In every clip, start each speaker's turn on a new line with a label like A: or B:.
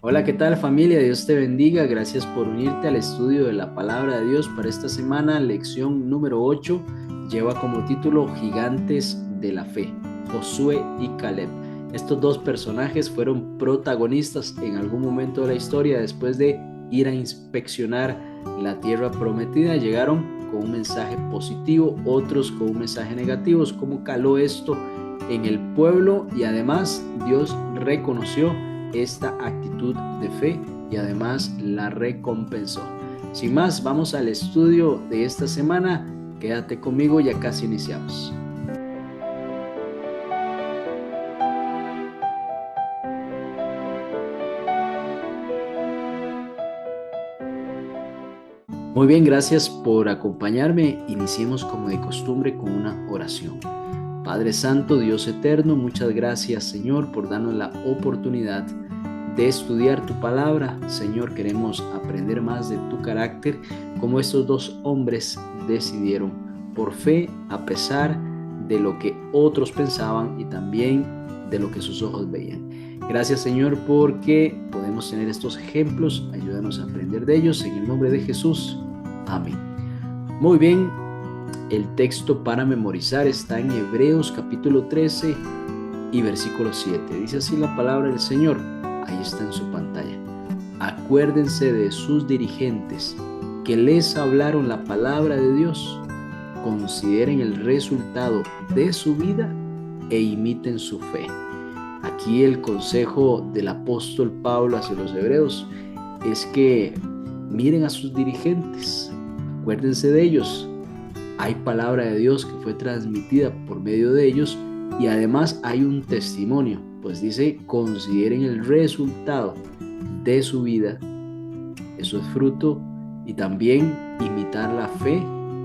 A: Hola, ¿qué tal familia? Dios te bendiga. Gracias por unirte al estudio de la palabra de Dios para esta semana. Lección número 8 lleva como título Gigantes de la Fe, Josué y Caleb. Estos dos personajes fueron protagonistas en algún momento de la historia después de ir a inspeccionar la tierra prometida. Llegaron con un mensaje positivo, otros con un mensaje negativo. ¿Cómo caló esto en el pueblo? Y además Dios reconoció esta actitud de fe y además la recompensó. Sin más, vamos al estudio de esta semana. Quédate conmigo, ya casi iniciamos. Muy bien, gracias por acompañarme. Iniciemos como de costumbre con una oración. Padre Santo, Dios eterno, muchas gracias, Señor, por darnos la oportunidad de estudiar tu palabra. Señor, queremos aprender más de tu carácter, como estos dos hombres decidieron por fe, a pesar de lo que otros pensaban y también de lo que sus ojos veían. Gracias, Señor, porque podemos tener estos ejemplos. Ayúdanos a aprender de ellos en el nombre de Jesús. Amén. Muy bien, el texto para memorizar está en Hebreos capítulo 13 y versículo 7. Dice así la palabra del Señor. Ahí está en su pantalla. Acuérdense de sus dirigentes que les hablaron la palabra de Dios. Consideren el resultado de su vida e imiten su fe. Aquí el consejo del apóstol Pablo hacia los hebreos es que miren a sus dirigentes, acuérdense de ellos. Hay palabra de Dios que fue transmitida por medio de ellos y además hay un testimonio, pues dice, consideren el resultado de su vida, eso es fruto, y también imitar la fe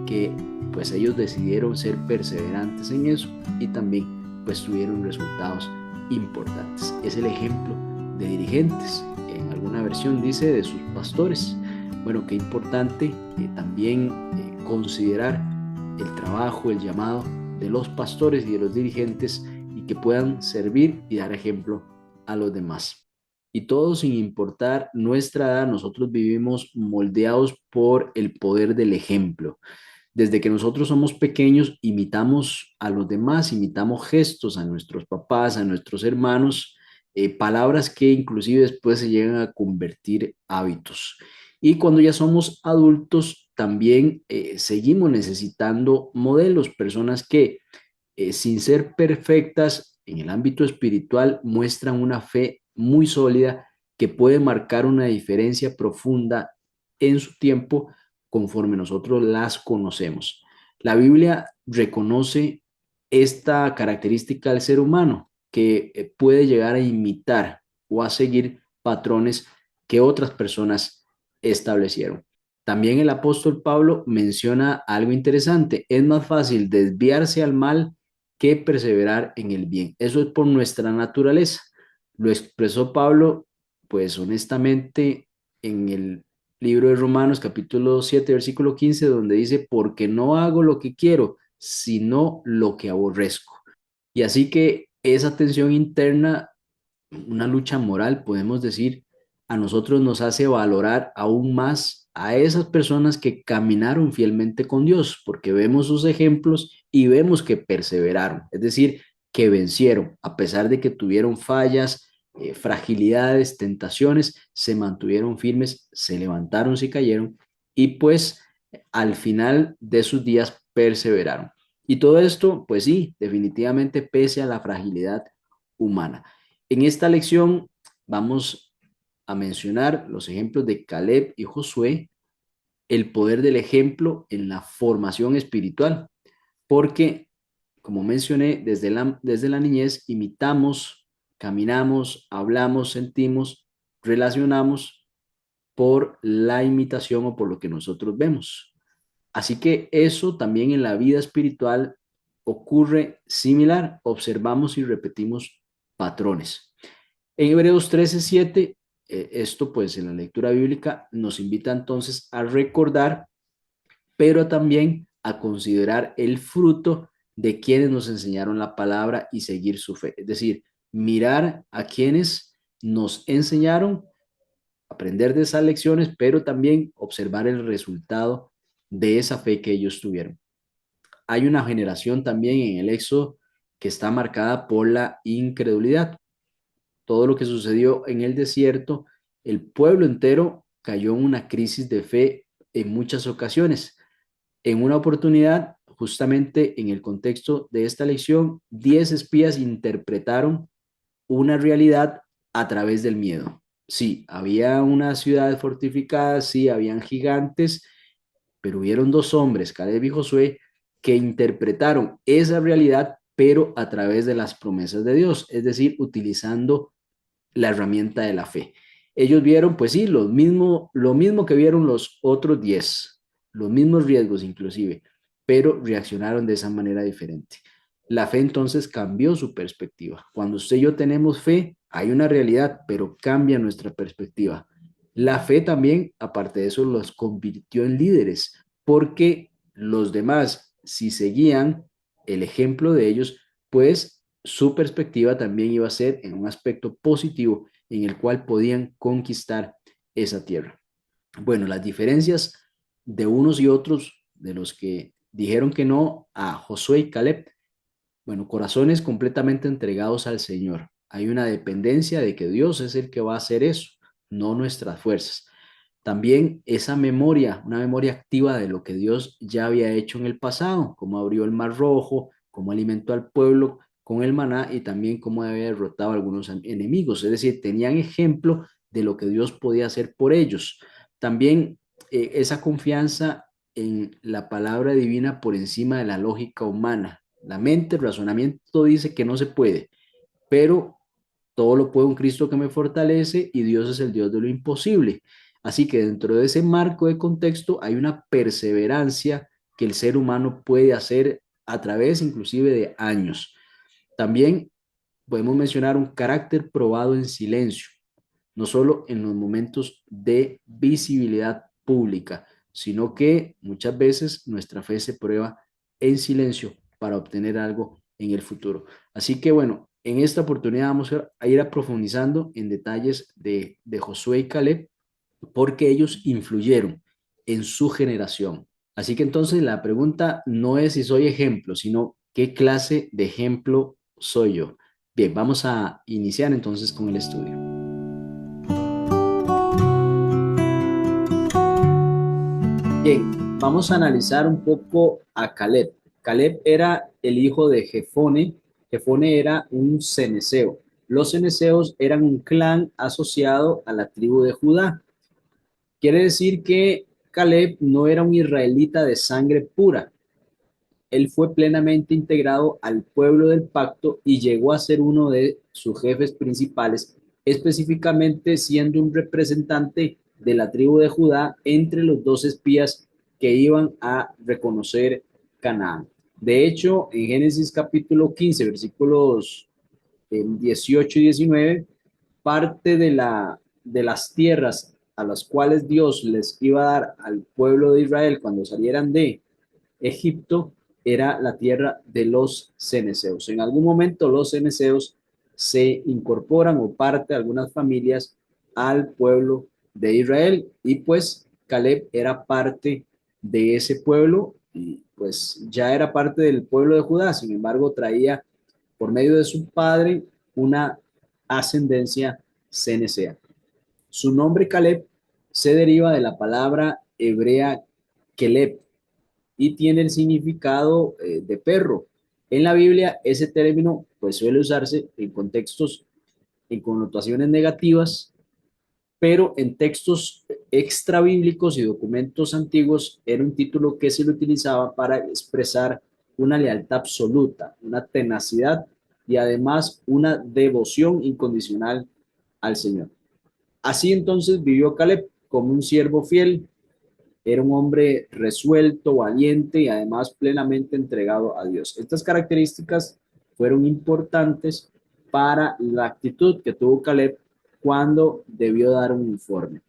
A: que pues ellos decidieron ser perseverantes en eso y también pues tuvieron resultados importantes. Es el ejemplo de dirigentes. En alguna versión dice de sus pastores. Bueno, qué importante también considerar el trabajo, el llamado de los pastores y de los dirigentes y que puedan servir y dar ejemplo a los demás. Y todo sin importar nuestra edad, nosotros vivimos moldeados por el poder del ejemplo. Desde que nosotros somos pequeños, imitamos a los demás, imitamos gestos a nuestros papás, a nuestros hermanos, palabras que inclusive después se llegan a convertir hábitos. Y cuando ya somos adultos, también seguimos necesitando modelos, personas que sin ser perfectas en el ámbito espiritual, muestran una fe muy sólida que puede marcar una diferencia profunda en su tiempo conforme nosotros las conocemos. La Biblia reconoce esta característica del ser humano que puede llegar a imitar o a seguir patrones que otras personas establecieron. También el apóstol Pablo menciona algo interesante. Es más fácil desviarse al mal que perseverar en el bien. Eso es por nuestra naturaleza. Lo expresó Pablo, pues honestamente, en el libro de Romanos, capítulo 7 versículo 15 donde dice, porque no hago lo que quiero, sino lo que aborrezco. Y así que esa tensión interna, una lucha moral, podemos decir, a nosotros nos hace valorar aún más a esas personas que caminaron fielmente con Dios, porque vemos sus ejemplos y vemos que perseveraron, es decir, que vencieron, a pesar de que tuvieron fallas, fragilidades, tentaciones, se mantuvieron firmes, se levantaron si cayeron y pues al final de sus días perseveraron. Y todo esto, pues sí, definitivamente pese a la fragilidad humana. En esta lección vamos a mencionar los ejemplos de Caleb y Josué, el poder del ejemplo en la formación espiritual, porque, como mencioné, desde la niñez imitamos, caminamos, hablamos, sentimos, relacionamos por la imitación o por lo que nosotros vemos. Así que eso también en la vida espiritual ocurre similar, observamos y repetimos patrones. En Hebreos 13:7, esto pues en la lectura bíblica nos invita entonces a recordar, pero también a considerar el fruto de quienes nos enseñaron la palabra y seguir su fe. Es decir, mirar a quienes nos enseñaron aprender de esas lecciones, pero también observar el resultado de esa fe que ellos tuvieron. Hay una generación también en el Éxodo que está marcada por la incredulidad. Todo lo que sucedió en el desierto, el pueblo entero cayó en una crisis de fe en muchas ocasiones. En una oportunidad, justamente en el contexto de esta lección, 10 espías interpretaron una realidad a través del miedo. Sí, había una ciudad fortificada, sí, habían gigantes, pero hubieron dos hombres, Caleb y Josué, que interpretaron esa realidad, pero a través de las promesas de Dios, es decir, utilizando la herramienta de la fe. Ellos vieron, pues sí, lo mismo que vieron los otros 10, los mismos riesgos inclusive, pero reaccionaron de esa manera diferente. La fe entonces cambió su perspectiva. Cuando usted y yo tenemos fe, hay una realidad, pero cambia nuestra perspectiva. La fe también, aparte de eso, los convirtió en líderes, porque los demás, si seguían el ejemplo de ellos, pues su perspectiva también iba a ser en un aspecto positivo en el cual podían conquistar esa tierra. Bueno, las diferencias de unos y otros, de los que dijeron que no a Josué y Caleb, bueno, corazones completamente entregados al Señor. Hay una dependencia de que Dios es el que va a hacer eso, no nuestras fuerzas. También esa memoria, una memoria activa de lo que Dios ya había hecho en el pasado, cómo abrió el Mar Rojo, cómo alimentó al pueblo con el maná y también cómo había derrotado a algunos enemigos. Es decir, tenían ejemplo de lo que Dios podía hacer por ellos. También esa confianza en la palabra divina por encima de la lógica humana. La mente, el razonamiento dice que no se puede, pero todo lo puedo en Cristo que me fortalece y Dios es el Dios de lo imposible. Así que dentro de ese marco de contexto hay una perseverancia que el ser humano puede hacer a través inclusive de años. También podemos mencionar un carácter probado en silencio, no solo en los momentos de visibilidad pública, sino que muchas veces nuestra fe se prueba en silencio para obtener algo en el futuro. Así que bueno, en esta oportunidad vamos a ir profundizando en detalles de Josué y Caleb, porque ellos influyeron en su generación. Así que entonces la pregunta no es si soy ejemplo, sino qué clase de ejemplo soy yo. Bien, vamos a iniciar entonces con el estudio. Bien, vamos a analizar un poco a Caleb. Caleb era el hijo de Jefone. Jefone era un ceneceo. Los ceneceos eran un clan asociado a la tribu de Judá. Quiere decir que Caleb no era un israelita de sangre pura. Él fue plenamente integrado al pueblo del pacto y llegó a ser uno de sus jefes principales, específicamente siendo un representante de la tribu de Judá entre los dos espías que iban a reconocer Canaán. De hecho, en Génesis capítulo 15, versículos 18 y 19, parte de las tierras a las cuales Dios les iba a dar al pueblo de Israel cuando salieran de Egipto era la tierra de los ceneseos. En algún momento los ceneseos se incorporan o parte de algunas familias al pueblo de Israel y pues Caleb era parte de ese pueblo y pues ya era parte del pueblo de Judá, sin embargo traía por medio de su padre una ascendencia cenecea. Su nombre Caleb se deriva de la palabra hebrea Keleb, y tiene el significado de perro. En la Biblia ese término pues suele usarse en contextos, en connotaciones negativas, pero en textos extra bíblicos y documentos antiguos era un título que se le utilizaba para expresar una lealtad absoluta, una tenacidad y además una devoción incondicional al Señor. Así entonces vivió Caleb como un siervo fiel. Era un hombre resuelto, valiente y además plenamente entregado a Dios. Estas características fueron importantes para la actitud que tuvo Caleb cuando debió dar un informe.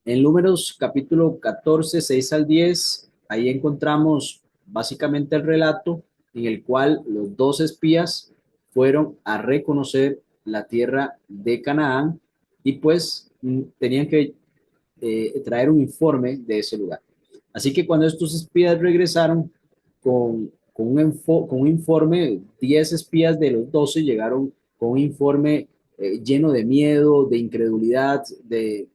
A: En Números capítulo 14, 6 al 10, ahí encontramos básicamente el relato en el cual los dos espías fueron a reconocer la tierra de Canaán y pues tenían que traer un informe de ese lugar. Así que cuando estos espías regresaron con un informe, 10 espías de los 12 llegaron con un informe lleno de miedo, de incredulidad, de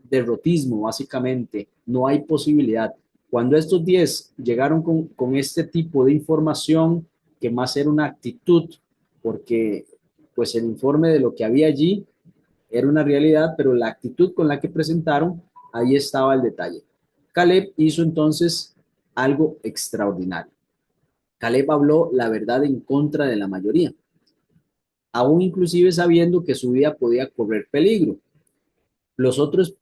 A: derrotismo, básicamente. No hay posibilidad. Cuando estos 10 llegaron con este tipo de información, que más era una actitud, porque pues el informe de lo que había allí era una realidad, pero la actitud con la que presentaron, ahí estaba el detalle. Caleb hizo entonces algo extraordinario. Caleb habló la verdad en contra de la mayoría, aún inclusive sabiendo que su vida podía correr peligro. Los otros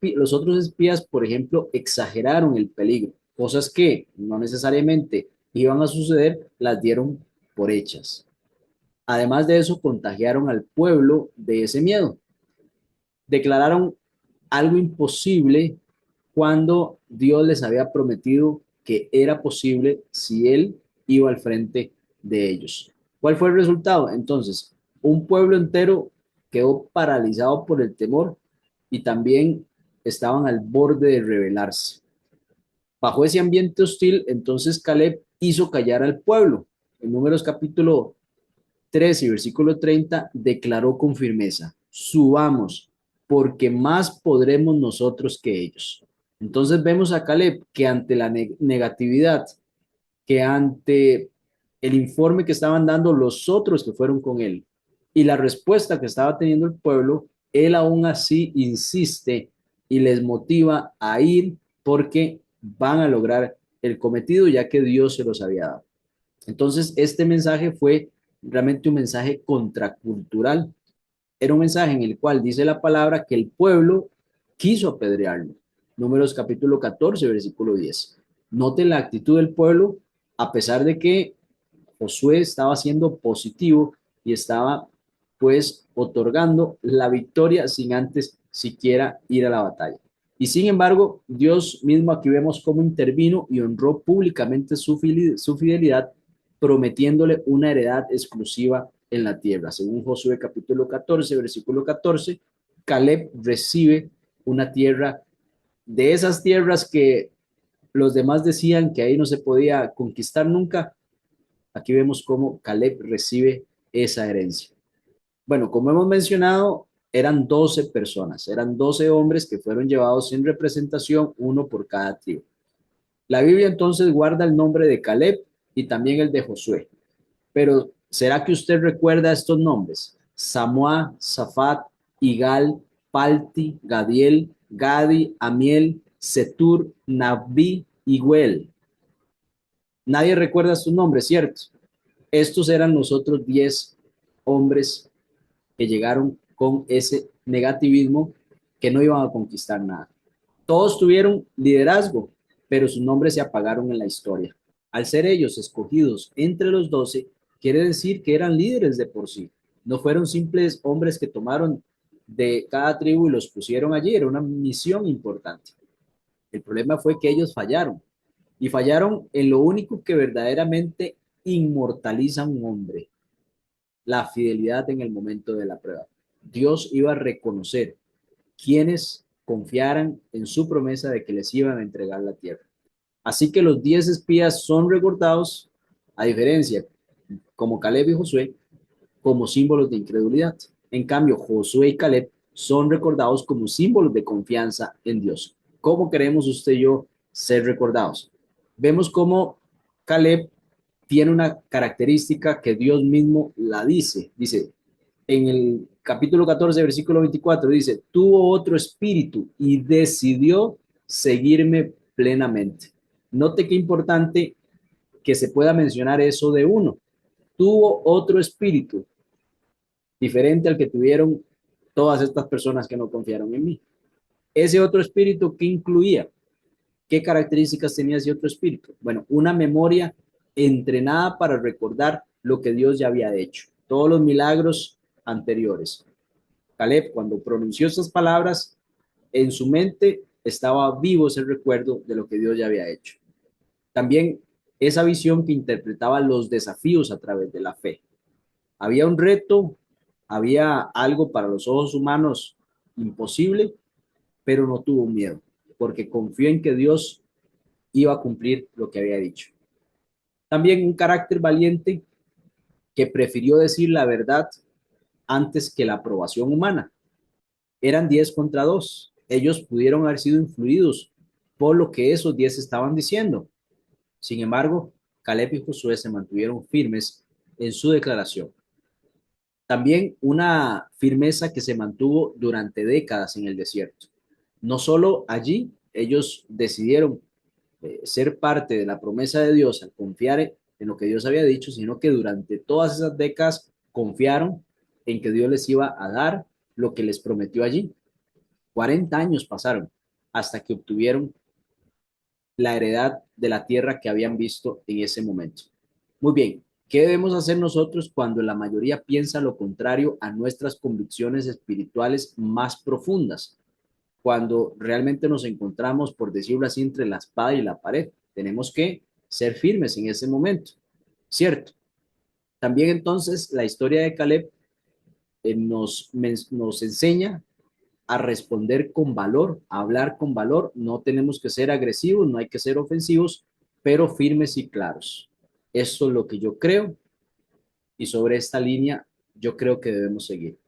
A: espías, por ejemplo, exageraron el peligro, cosas que no necesariamente iban a suceder, las dieron por hechas. Además de eso, contagiaron al pueblo de ese miedo. Declararon algo imposible cuando Dios les había prometido que era posible si Él iba al frente de ellos. ¿Cuál fue el resultado? Entonces, un pueblo entero quedó paralizado por el temor y también estaban al borde de rebelarse. Bajo ese ambiente hostil, entonces Caleb hizo callar al pueblo. En Números capítulo 13 y versículo 30 declaró con firmeza, subamos, porque más podremos nosotros que ellos. Entonces vemos a Caleb que ante la negatividad, que ante el informe que estaban dando los otros que fueron con él y la respuesta que estaba teniendo el pueblo, él aún así insiste y les motiva a ir porque van a lograr el cometido ya que Dios se los había dado. Entonces, este mensaje fue realmente un mensaje contracultural. Era un mensaje en el cual dice la palabra que el pueblo quiso apedrearlo. Números capítulo 14, versículo 10. Note la actitud del pueblo, a pesar de que Josué estaba siendo positivo y estaba pues otorgando la victoria sin antes siquiera ir a la batalla. Y sin embargo, Dios mismo aquí vemos cómo intervino y honró públicamente su fidelidad, prometiéndole una heredad exclusiva en la tierra. Según Josué capítulo 14, versículo 14, Caleb recibe una tierra de esas tierras que los demás decían que ahí no se podía conquistar nunca. Aquí vemos cómo Caleb recibe esa herencia. Bueno, como hemos mencionado, eran 12 personas, eran 12 hombres que fueron llevados en representación, uno por cada tribu. La Biblia entonces guarda el nombre de Caleb y también el de Josué. Pero ¿será que usted recuerda estos nombres? Samua, Safat, Igal, Palti, Gadiel, Gadi, Amiel, Setur, Nabbi y Guel. Nadie recuerda sus nombres, ¿cierto? Estos eran los otros 10 hombres que llegaron con ese negativismo que no iban a conquistar nada. Todos tuvieron liderazgo, pero sus nombres se apagaron en la historia. Al ser ellos escogidos entre los 12, quiere decir que eran líderes de por sí. No fueron simples hombres que tomaron de cada tribu y los pusieron allí. Era una misión importante. El problema fue que ellos fallaron. Y fallaron en lo único que verdaderamente inmortaliza a un hombre, la fidelidad en el momento de la prueba. Dios iba a reconocer quienes confiaran en su promesa de que les iban a entregar la tierra. Así que los 10 espías son recordados, a diferencia, como Caleb y Josué, como símbolos de incredulidad. En cambio, Josué y Caleb son recordados como símbolos de confianza en Dios. ¿Cómo queremos usted y yo ser recordados? Vemos cómo Caleb tiene una característica que Dios mismo la dice. Dice, en el capítulo 14, versículo 24, dice, tuvo otro espíritu y decidió seguirme plenamente. Note qué importante que se pueda mencionar eso de uno. Tuvo otro espíritu diferente al que tuvieron todas estas personas que no confiaron en mí. Ese otro espíritu, ¿qué incluía? ¿Qué características tenía ese otro espíritu? Bueno, una memoria entrenada para recordar lo que Dios ya había hecho, todos los milagros anteriores. Caleb, cuando pronunció esas palabras, en su mente estaba vivo ese recuerdo de lo que Dios ya había hecho. También esa visión que interpretaba los desafíos a través de la fe. Había un reto, había algo para los ojos humanos imposible, pero no tuvo miedo, porque confió en que Dios iba a cumplir lo que había dicho. También un carácter valiente que prefirió decir la verdad antes que la aprobación humana. Eran 10 contra 2. Ellos pudieron haber sido influidos por lo que esos 10 estaban diciendo. Sin embargo, Caleb y Josué se mantuvieron firmes en su declaración. También una firmeza que se mantuvo durante décadas en el desierto. No solo allí, ellos decidieron ser parte de la promesa de Dios al confiar en lo que Dios había dicho, sino que durante todas esas décadas confiaron en que Dios les iba a dar lo que les prometió allí. 40 años pasaron hasta que obtuvieron la heredad de la tierra que habían visto en ese momento. Muy bien, ¿qué debemos hacer nosotros cuando la mayoría piensa lo contrario a nuestras convicciones espirituales más profundas? Cuando realmente nos encontramos, por decirlo así, entre la espada y la pared. Tenemos que ser firmes en ese momento, ¿cierto? También entonces la historia de Caleb nos enseña a responder con valor, a hablar con valor. No tenemos que ser agresivos, no hay que ser ofensivos, pero firmes y claros. Esto es lo que yo creo y sobre esta línea yo creo que debemos seguir.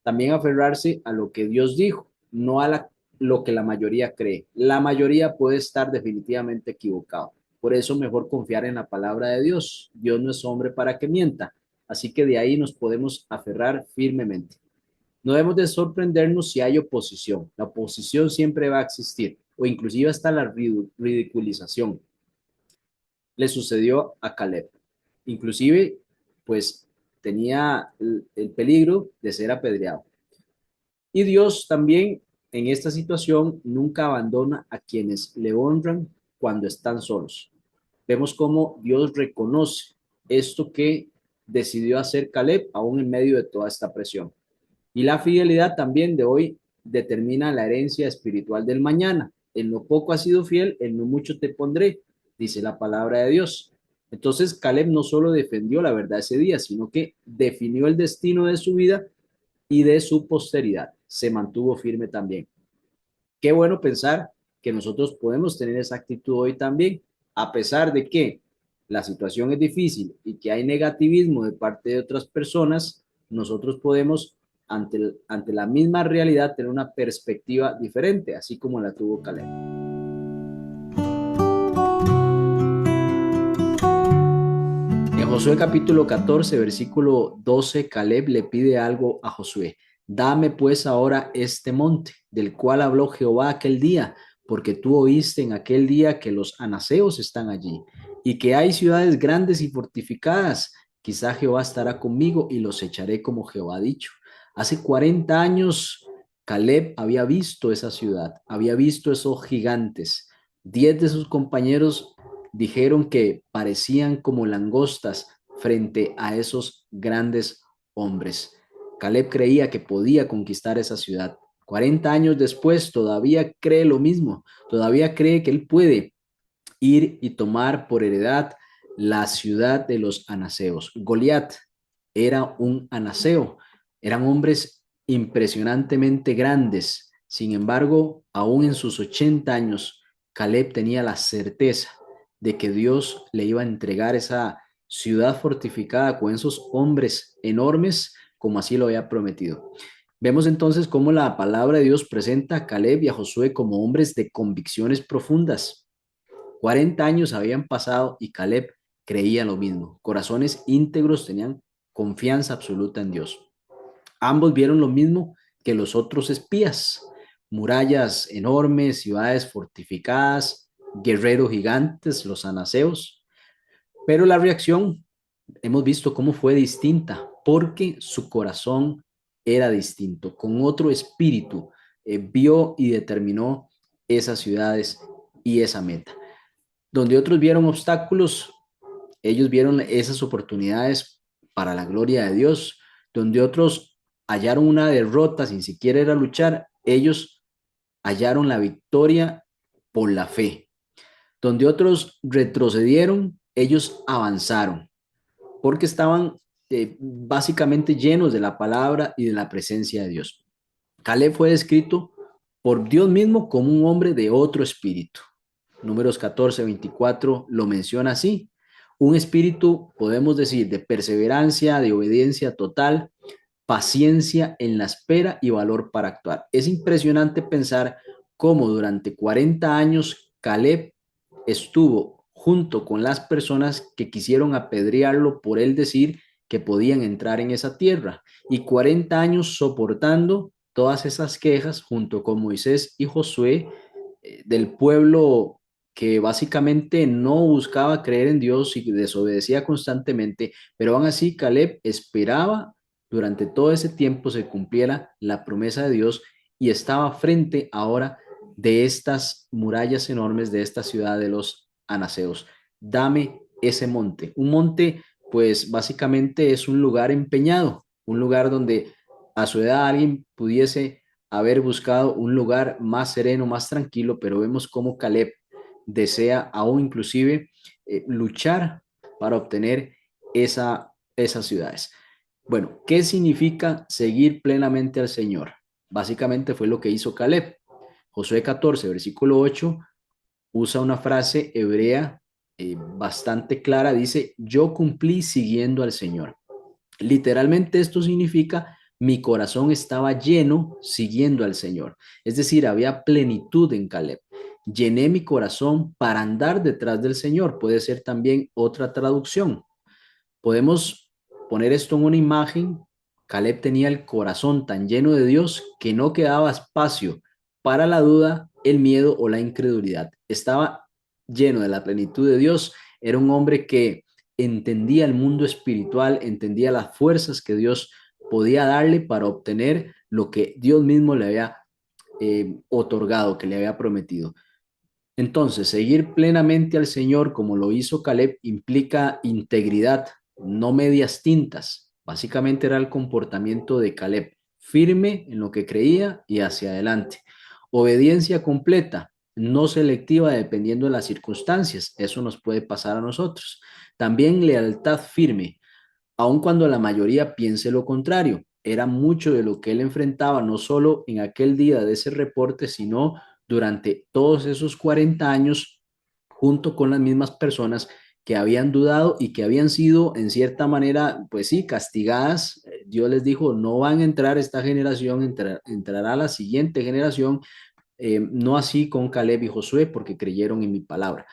A: También aferrarse a lo que Dios dijo, no a lo que la mayoría cree. La mayoría puede estar definitivamente equivocado. Por eso mejor confiar en la palabra de Dios. Dios no es hombre para que mienta. Así que de ahí nos podemos aferrar firmemente. No debemos de sorprendernos si hay oposición. La oposición siempre va a existir, o inclusive hasta la ridiculización. Le sucedió a Caleb. Inclusive, pues tenía el peligro de ser apedreado. Y Dios también en esta situación nunca abandona a quienes le honran cuando están solos. Vemos cómo Dios reconoce esto que decidió hacer Caleb aún en medio de toda esta presión. Y la fidelidad también de hoy determina la herencia espiritual del mañana. En lo poco has sido fiel, en lo mucho te pondré, dice la palabra de Dios. Entonces Caleb no solo defendió la verdad ese día, sino que definió el destino de su vida y de su posteridad. Se mantuvo firme también. Qué bueno pensar que nosotros podemos tener esa actitud hoy también, a pesar de que la situación es difícil y que hay negativismo de parte de otras personas, nosotros podemos, ante la misma realidad, tener una perspectiva diferente, así como la tuvo Caleb. En Josué capítulo 14, versículo 12, Caleb le pide algo a Josué. Dame pues ahora este monte, del cual habló Jehová aquel día, porque tú oíste en aquel día que los anaseos están allí, y que hay ciudades grandes y fortificadas. Quizá Jehová estará conmigo y los echaré como Jehová ha dicho. Hace 40 años Caleb había visto esa ciudad, había visto esos gigantes. 10 de sus compañeros dijeron que parecían como langostas frente a esos grandes hombres. Caleb creía que podía conquistar esa ciudad. 40 años después todavía cree lo mismo, todavía cree que él puede ir y tomar por heredad la ciudad de los anaseos. Goliat era un anaseo, eran hombres impresionantemente grandes. Sin embargo, aún en sus 80 años, Caleb tenía la certeza de que Dios le iba a entregar esa ciudad fortificada con esos hombres enormes como así lo había prometido. Vemos entonces cómo la palabra de Dios presenta a Caleb y a Josué como hombres de convicciones profundas. 40 años habían pasado y Caleb creía lo mismo. Corazones íntegros tenían confianza absoluta en Dios. Ambos vieron lo mismo que los otros espías. Murallas enormes, ciudades fortificadas, guerreros gigantes, los anaseos. Pero la reacción, hemos visto cómo fue distinta, porque su corazón era distinto, con otro espíritu, vio y determinó esas ciudades y esa meta. Donde otros vieron obstáculos, ellos vieron esas oportunidades para la gloria de Dios. Donde otros hallaron una derrota sin siquiera ir a luchar, ellos hallaron la victoria por la fe. Donde otros retrocedieron, ellos avanzaron, porque estaban básicamente llenos de la palabra y de la presencia de Dios. Caleb fue descrito por Dios mismo como un hombre de otro espíritu. Números 14:24 lo menciona así. Un espíritu, podemos decir, de perseverancia, de obediencia total, paciencia en la espera y valor para actuar. Es impresionante pensar cómo durante 40 años Caleb estuvo junto con las personas que quisieron apedrearlo por él decir que podían entrar en esa tierra, y 40 años soportando todas esas quejas junto con Moisés y Josué, del pueblo que básicamente no buscaba creer en Dios y desobedecía constantemente, pero aún así Caleb esperaba durante todo ese tiempo se cumpliera la promesa de Dios, y estaba frente ahora de estas murallas enormes de esta ciudad de los anaseos. Dame ese monte. Un monte, pues básicamente es un lugar empeñado, un lugar donde a su edad alguien pudiese haber buscado un lugar más sereno, más tranquilo, pero vemos cómo Caleb desea aún inclusive luchar para obtener esas ciudades. Bueno, ¿qué significa seguir plenamente al Señor? Básicamente fue lo que hizo Caleb. Josué 14, versículo 8, usa una frase hebrea bastante clara, dice, yo cumplí siguiendo al Señor. Literalmente esto significa mi corazón estaba lleno siguiendo al Señor. Es decir, había plenitud en Caleb. Llené mi corazón para andar detrás del Señor. Puede ser también otra traducción. Podemos poner esto en una imagen. Caleb tenía el corazón tan lleno de Dios que no quedaba espacio para la duda, el miedo o la incredulidad. Estaba lleno de la plenitud de Dios. Era un hombre que entendía el mundo espiritual, entendía las fuerzas que Dios podía darle para obtener lo que Dios mismo le había otorgado, que le había prometido. Entonces, seguir plenamente al Señor como lo hizo Caleb implica integridad, no medias tintas. Básicamente era el comportamiento de Caleb, firme en lo que creía y hacia adelante. Obediencia completa, no selectiva dependiendo de las circunstancias. Eso nos puede pasar a nosotros. También lealtad firme, aun cuando la mayoría piense lo contrario. Era mucho de lo que él enfrentaba, no solo en aquel día de ese reporte, sino durante todos esos 40 años, junto con las mismas personas que habían dudado y que habían sido, en cierta manera, pues sí, castigadas. Dios les dijo, no van a entrar esta generación, entrará la siguiente generación, no así con Caleb y Josué, porque creyeron en mi palabra.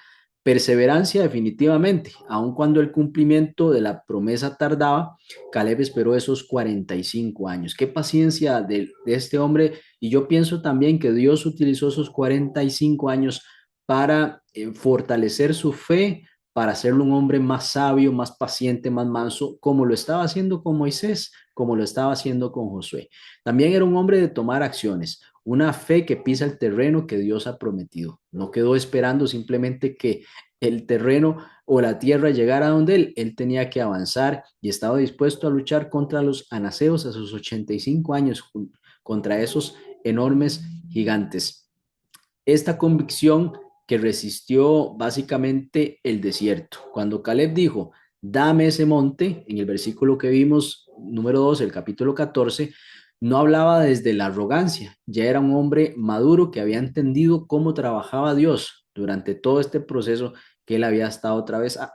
A: Perseverancia definitivamente, aun cuando el cumplimiento de la promesa tardaba, Caleb esperó esos 45 años. Qué paciencia de este hombre, y yo pienso también que Dios utilizó esos 45 años para fortalecer su fe, para hacerlo un hombre más sabio, más paciente, más manso, como lo estaba haciendo con Moisés, como lo estaba haciendo con Josué. También era un hombre de tomar acciones, una fe que pisa el terreno que Dios ha prometido. No quedó esperando simplemente que el terreno o la tierra llegara a donde él tenía que avanzar, y estaba dispuesto a luchar contra los anaseos a sus 85 años, contra esos enormes gigantes. Esta convicción que resistió básicamente el desierto. Cuando Caleb dijo, dame ese monte, en el versículo que vimos, número 2, el capítulo 14, no hablaba desde la arrogancia, ya era un hombre maduro que había entendido cómo trabajaba Dios durante todo este proceso que él había estado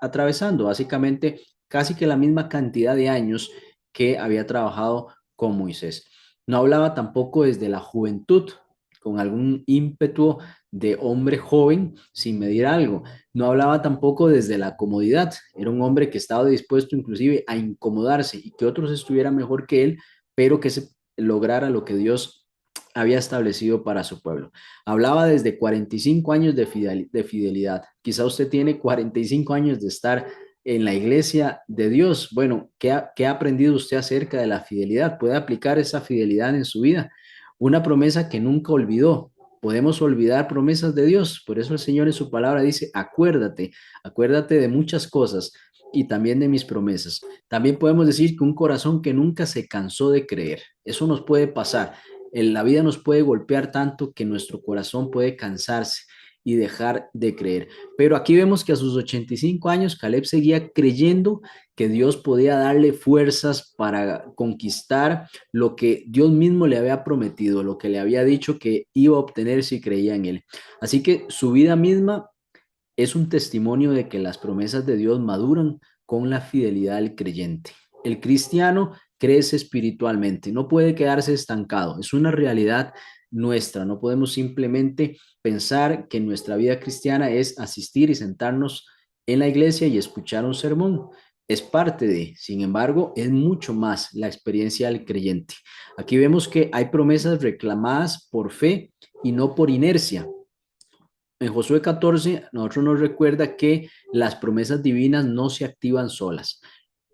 A: atravesando, básicamente casi que la misma cantidad de años que había trabajado con Moisés. No hablaba tampoco desde la juventud, con algún ímpetu de hombre joven sin medir algo. No hablaba tampoco desde la comodidad. Era un hombre que estaba dispuesto inclusive a incomodarse y que otros estuvieran mejor que él, pero que se lograra lo que Dios había establecido para su pueblo. Hablaba desde 45 años de fidelidad. Quizá usted tiene 45 años de estar en la iglesia de Dios. Bueno, ¿qué ha aprendido usted acerca de la fidelidad? ¿Puede aplicar esa fidelidad en su vida? Una promesa que nunca olvidó. Podemos olvidar promesas de Dios. Por eso el Señor en su palabra dice, acuérdate de muchas cosas y también de mis promesas. También podemos decir que un corazón que nunca se cansó de creer. Eso nos puede pasar. En la vida nos puede golpear tanto que nuestro corazón puede cansarse. y dejar de creer. Pero aquí vemos que a sus 85 años Caleb seguía creyendo que Dios podía darle fuerzas para conquistar lo que Dios mismo le había prometido, lo que le había dicho que iba a obtener si creía en él. Así que su vida misma es un testimonio de que las promesas de Dios maduran con la fidelidad del creyente. El cristiano crece espiritualmente, no puede quedarse estancado, es una realidad nuestra, no podemos simplemente pensar que nuestra vida cristiana es asistir y sentarnos en la iglesia y escuchar un sermón. Es parte de, sin embargo, es mucho más la experiencia del creyente. Aquí vemos que hay promesas reclamadas por fe y no por inercia. En Josué 14, nosotros nos recuerda que las promesas divinas no se activan solas.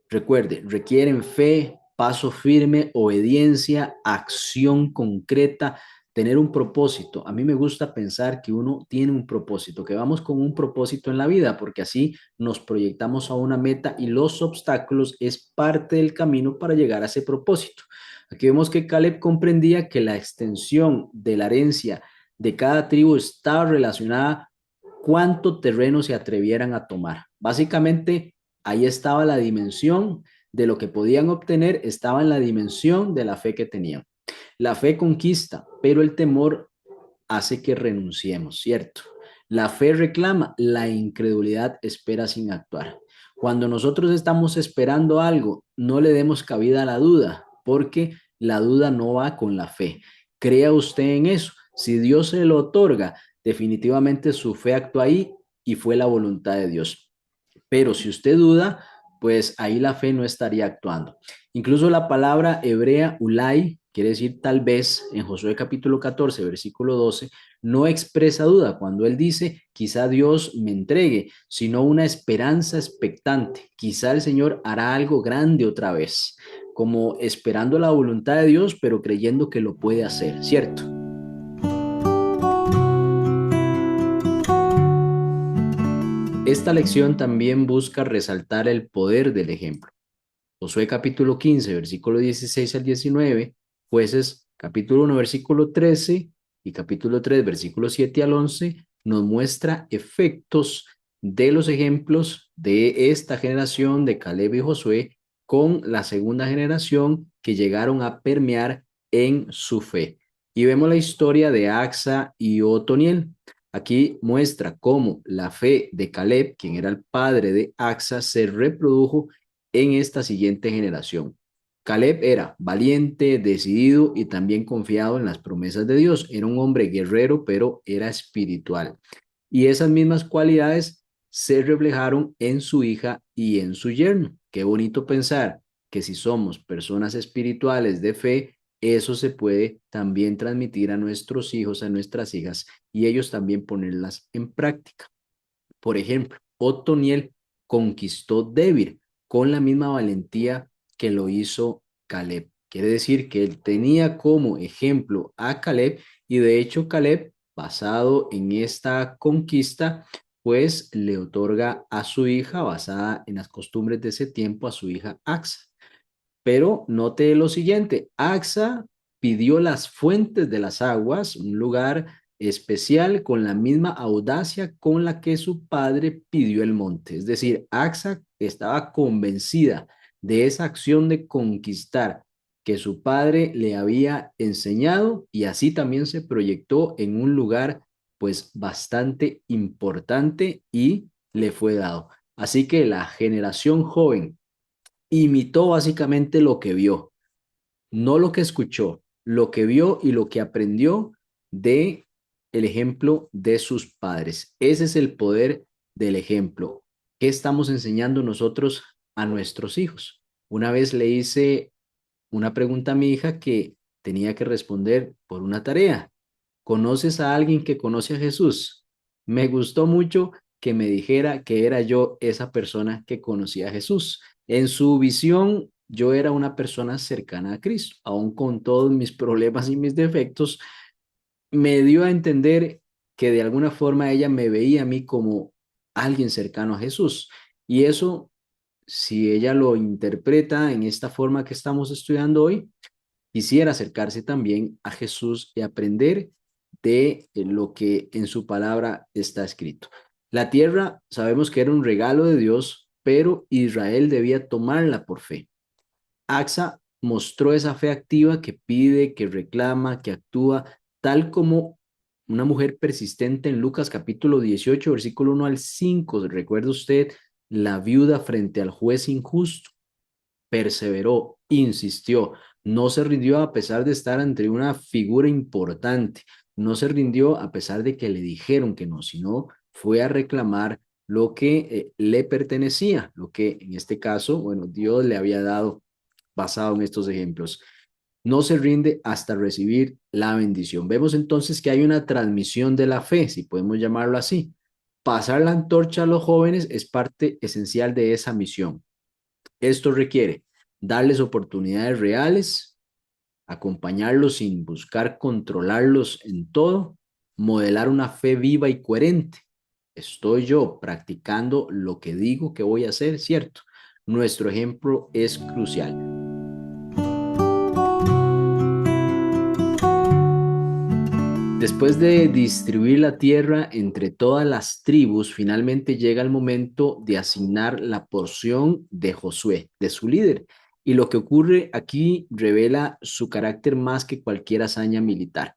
A: Recuerde, requieren fe, paso firme, obediencia, acción concreta, tener un propósito. A mí me gusta pensar que uno tiene un propósito, que vamos con un propósito en la vida, porque así nos proyectamos a una meta y los obstáculos es parte del camino para llegar a ese propósito. Aquí vemos que Caleb comprendía que la extensión de la herencia de cada tribu estaba relacionada cuánto terreno se atrevieran a tomar. Básicamente, ahí estaba la dimensión de lo que podían obtener, estaba en la dimensión de la fe que tenían. La fe conquista, pero el temor hace que renunciemos, ¿cierto? La fe reclama, la incredulidad espera sin actuar. Cuando nosotros estamos esperando algo, no le demos cabida a la duda, porque la duda no va con la fe. Crea usted en eso. Si Dios se lo otorga, definitivamente su fe actúa ahí y fue la voluntad de Dios. Pero si usted duda, pues ahí la fe no estaría actuando. Incluso la palabra hebrea ulai, quiere decir tal vez, en Josué capítulo 14, versículo 12, no expresa duda cuando él dice, quizá Dios me entregue, sino una esperanza expectante. Quizá el Señor hará algo grande otra vez, como esperando la voluntad de Dios, pero creyendo que lo puede hacer, ¿cierto? Esta lección también busca resaltar el poder del ejemplo. Josué capítulo 15, versículo 16 al 19, Jueces capítulo 1, versículo 13 y capítulo 3, versículo 7 al 11, nos muestra efectos de los ejemplos de esta generación de Caleb y Josué con la segunda generación que llegaron a permear en su fe. Y vemos la historia de Axa y Otoniel. Aquí muestra cómo la fe de Caleb, quien era el padre de Axa, se reprodujo en esta siguiente generación. Caleb era valiente, decidido y también confiado en las promesas de Dios. Era un hombre guerrero, pero era espiritual. Y esas mismas cualidades se reflejaron en su hija y en su yerno. Qué bonito pensar que si somos personas espirituales de fe, eso se puede también transmitir a nuestros hijos, a nuestras hijas, y ellos también ponerlas en práctica. Por ejemplo, Otoniel conquistó Debir con la misma valentía que lo hizo Caleb. Quiere decir que él tenía como ejemplo a Caleb y de hecho Caleb, basado en esta conquista, pues le otorga a su hija, basada en las costumbres de ese tiempo, a su hija Axa. Pero note lo siguiente, Axa pidió las fuentes de las aguas, un lugar especial con la misma audacia con la que su padre pidió el monte. Es decir, Axa estaba convencida de esa acción de conquistar que su padre le había enseñado y así también se proyectó en un lugar pues bastante importante y le fue dado. Así que la generación joven imitó básicamente lo que vio, no lo que escuchó, lo que vio y lo que aprendió de el ejemplo de sus padres. Ese es el poder del ejemplo. ¿Qué estamos enseñando nosotros a nuestros hijos? Una vez le hice una pregunta a mi hija que tenía que responder por una tarea. ¿Conoces a alguien que conoce a Jesús? Me gustó mucho que me dijera que era yo esa persona que conocía a Jesús. En su visión, yo era una persona cercana a Cristo, aún con todos mis problemas y mis defectos, me dio a entender que de alguna forma ella me veía a mí como alguien cercano a Jesús. Y eso, si ella lo interpreta en esta forma que estamos estudiando hoy, quisiera acercarse también a Jesús y aprender de lo que en su palabra está escrito. La tierra sabemos que era un regalo de Dios, pero Israel debía tomarla por fe. Axa mostró esa fe activa que pide, que reclama, que actúa, tal como una mujer persistente en Lucas capítulo 18, versículo 1 al 5. ¿Recuerda usted la viuda frente al juez injusto? Perseveró, insistió, no se rindió a pesar de estar ante una figura importante, no se rindió a pesar de que le dijeron que no, sino fue a reclamar lo que le pertenecía, lo que en este caso, bueno, Dios le había dado basado en estos ejemplos. No se rinde hasta recibir la bendición. Vemos entonces que hay una transmisión de la fe, si podemos llamarlo así. Pasar la antorcha a los jóvenes es parte esencial de esa misión. Esto requiere darles oportunidades reales, acompañarlos sin buscar controlarlos en todo, modelar una fe viva y coherente. Estoy yo practicando lo que digo que voy a hacer, ¿cierto? Nuestro ejemplo es crucial. Después de distribuir la tierra entre todas las tribus, finalmente llega el momento de asignar la porción de Josué, de su líder. Y lo que ocurre aquí revela su carácter más que cualquier hazaña militar.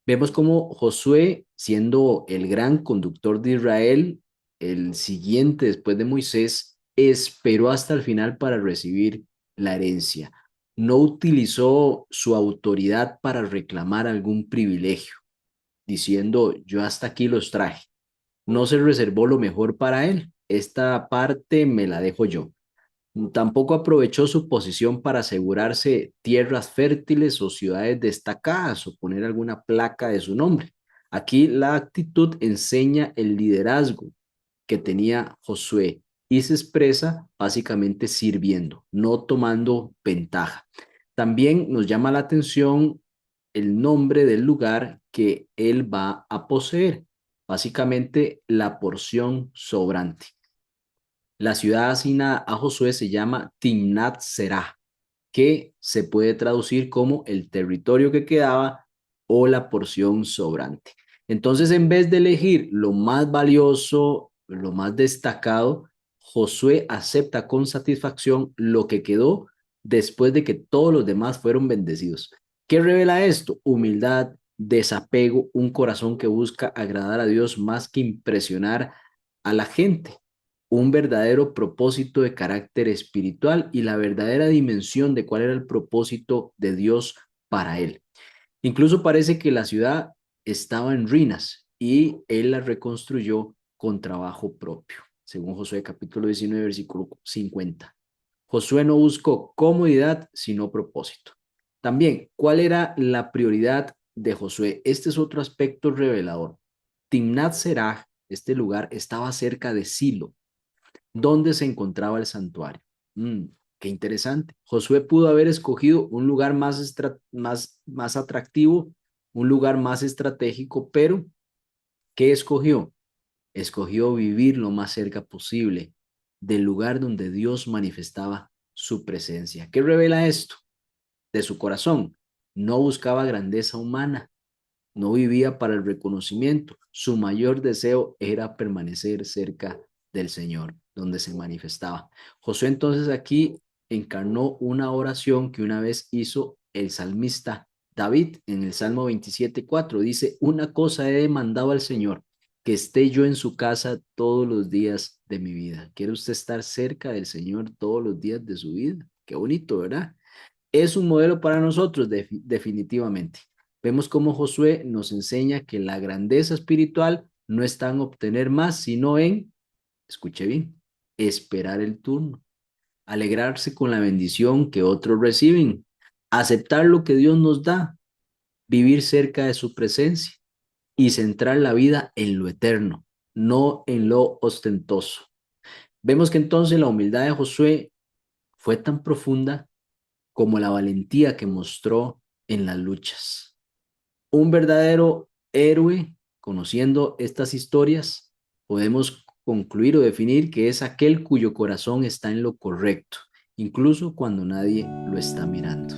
A: Vemos cómo Josué, siendo el gran conductor de Israel, el siguiente después de Moisés, esperó hasta el final para recibir la herencia. No utilizó su autoridad para reclamar algún privilegio diciendo, yo hasta aquí los traje. No se reservó lo mejor para él. Esta parte me la dejo yo. Tampoco aprovechó su posición para asegurarse tierras fértiles o ciudades destacadas o poner alguna placa de su nombre. Aquí la actitud enseña el liderazgo que tenía Josué y se expresa básicamente sirviendo, no tomando ventaja. También nos llama la atención el nombre del lugar que él va a poseer, básicamente la porción sobrante. La ciudad asignada a Josué se llama Timnat Serah, que se puede traducir como el territorio que quedaba o la porción sobrante. Entonces, en vez de elegir lo más valioso, lo más destacado, Josué acepta con satisfacción lo que quedó después de que todos los demás fueron bendecidos. ¿Qué revela esto? Humildad, desapego, un corazón que busca agradar a Dios más que impresionar a la gente, un verdadero propósito de carácter espiritual y la verdadera dimensión de cuál era el propósito de Dios para él. Incluso parece que la ciudad estaba en ruinas y él la reconstruyó con trabajo propio, según Josué capítulo 19, versículo 50. Josué no buscó comodidad, sino propósito. También, ¿cuál era la prioridad de Josué? Este es otro aspecto revelador. Timnat Serah, este lugar, estaba cerca de Silo, donde se encontraba el santuario. Qué interesante. Josué pudo haber escogido un lugar más atractivo, un lugar más estratégico, pero ¿qué escogió? Escogió vivir lo más cerca posible del lugar donde Dios manifestaba su presencia. ¿Qué revela esto? De su corazón. No buscaba grandeza humana, no vivía para el reconocimiento. Su mayor deseo era permanecer cerca del Señor, donde se manifestaba. Josué entonces aquí encarnó una oración que una vez hizo el salmista David en el Salmo 27:4. Dice, una cosa he demandado al Señor, que esté yo en su casa todos los días de mi vida. ¿Quiere usted estar cerca del Señor todos los días de su vida? Qué bonito, ¿verdad? Es un modelo para nosotros, definitivamente. Vemos cómo Josué nos enseña que la grandeza espiritual no está en obtener más, sino en, escuche bien, esperar el turno, alegrarse con la bendición que otros reciben, aceptar lo que Dios nos da, vivir cerca de su presencia y centrar la vida en lo eterno, no en lo ostentoso. Vemos que entonces la humildad de Josué fue tan profunda como la valentía que mostró en las luchas. Un verdadero héroe, conociendo estas historias, podemos concluir o definir que es aquel cuyo corazón está en lo correcto, incluso cuando nadie lo está mirando.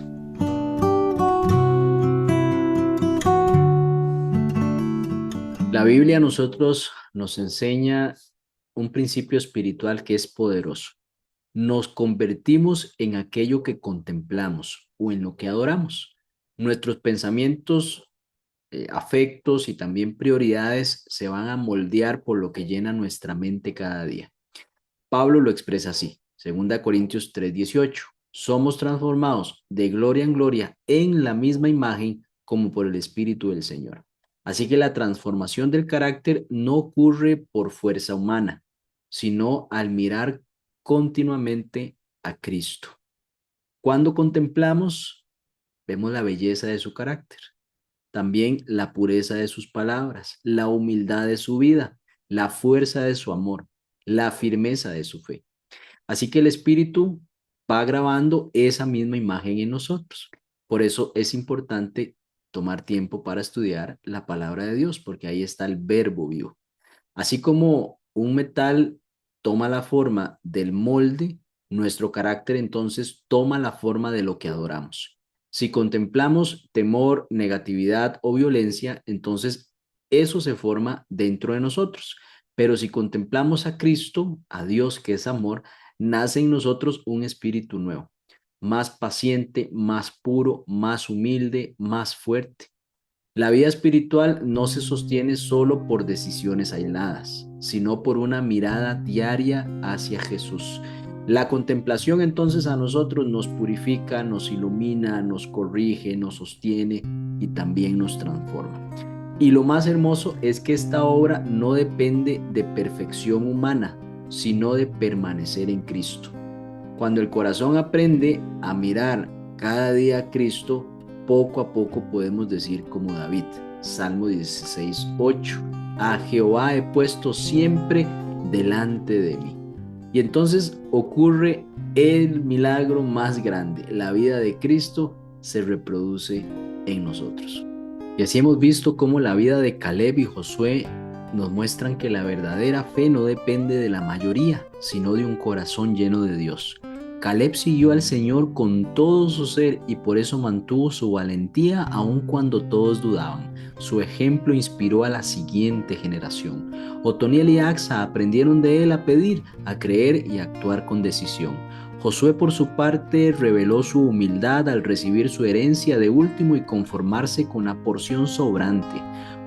A: La Biblia a nosotros nos enseña un principio espiritual que es poderoso. Nos convertimos en aquello que contemplamos o en lo que adoramos. Nuestros pensamientos, afectos y también prioridades se van a moldear por lo que llena nuestra mente cada día. Pablo lo expresa así, 2 Corintios 3:18. Somos transformados de gloria en gloria en la misma imagen como por el Espíritu del Señor. Así que la transformación del carácter no ocurre por fuerza humana, sino al mirar continuamente a Cristo. Cuando contemplamos, vemos la belleza de su carácter, también la pureza de sus palabras, la humildad de su vida, la fuerza de su amor, la firmeza de su fe. Así que el Espíritu va grabando esa misma imagen en nosotros. Por eso es importante tomar tiempo para estudiar la palabra de Dios, porque ahí está el verbo vivo. Así como un metal toma la forma del molde, nuestro carácter entonces toma la forma de lo que adoramos. Si contemplamos temor, negatividad o violencia, entonces eso se forma dentro de nosotros. Pero si contemplamos a Cristo, a Dios que es amor, nace en nosotros un espíritu nuevo, más paciente, más puro, más humilde, más fuerte. La vida espiritual no se sostiene solo por decisiones aisladas, sino por una mirada diaria hacia Jesús. La contemplación entonces a nosotros nos purifica, nos ilumina, nos corrige, nos sostiene y también nos transforma. Y lo más hermoso es que esta obra no depende de perfección humana, sino de permanecer en Cristo. Cuando el corazón aprende a mirar cada día a Cristo, poco a poco podemos decir como David, Salmo 16:8, a Jehová he puesto siempre delante de mí. Y entonces ocurre el milagro más grande, la vida de Cristo se reproduce en nosotros. Y así hemos visto cómo la vida de Caleb y Josué nos muestran que la verdadera fe no depende de la mayoría, sino de un corazón lleno de Dios. Caleb siguió al Señor con todo su ser y por eso mantuvo su valentía aun cuando todos dudaban. Su ejemplo inspiró a la siguiente generación. Otoniel y Axa aprendieron de él a pedir, a creer y a actuar con decisión. Josué por su parte reveló su humildad al recibir su herencia de último y conformarse con la porción sobrante,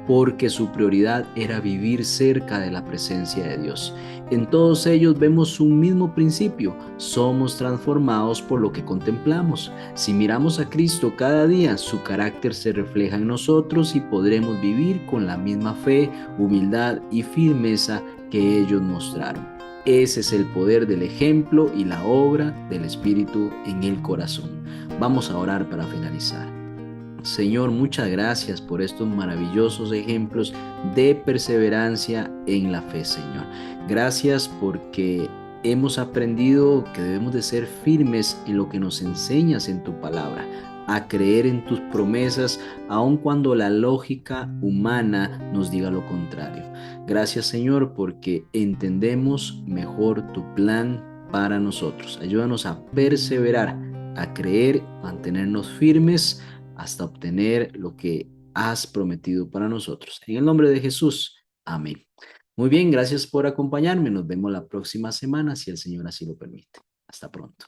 A: porque su prioridad era vivir cerca de la presencia de Dios. En todos ellos vemos un mismo principio: somos transformados por lo que contemplamos. Si miramos a Cristo cada día, su carácter se refleja en nosotros y podremos vivir con la misma fe, humildad y firmeza que ellos mostraron. Ese es el poder del ejemplo y la obra del Espíritu en el corazón. Vamos a orar para finalizar. Señor, muchas gracias por estos maravillosos ejemplos de perseverancia en la fe, Señor. Gracias porque hemos aprendido que debemos de ser firmes en lo que nos enseñas en tu palabra, a creer en tus promesas, aun cuando la lógica humana nos diga lo contrario. Gracias, Señor, porque entendemos mejor tu plan para nosotros. Ayúdanos a perseverar, a creer, mantenernos firmes hasta obtener lo que has prometido para nosotros. En el nombre de Jesús, amén. Muy bien, gracias por acompañarme. Nos vemos la próxima semana, si el Señor así lo permite. Hasta pronto.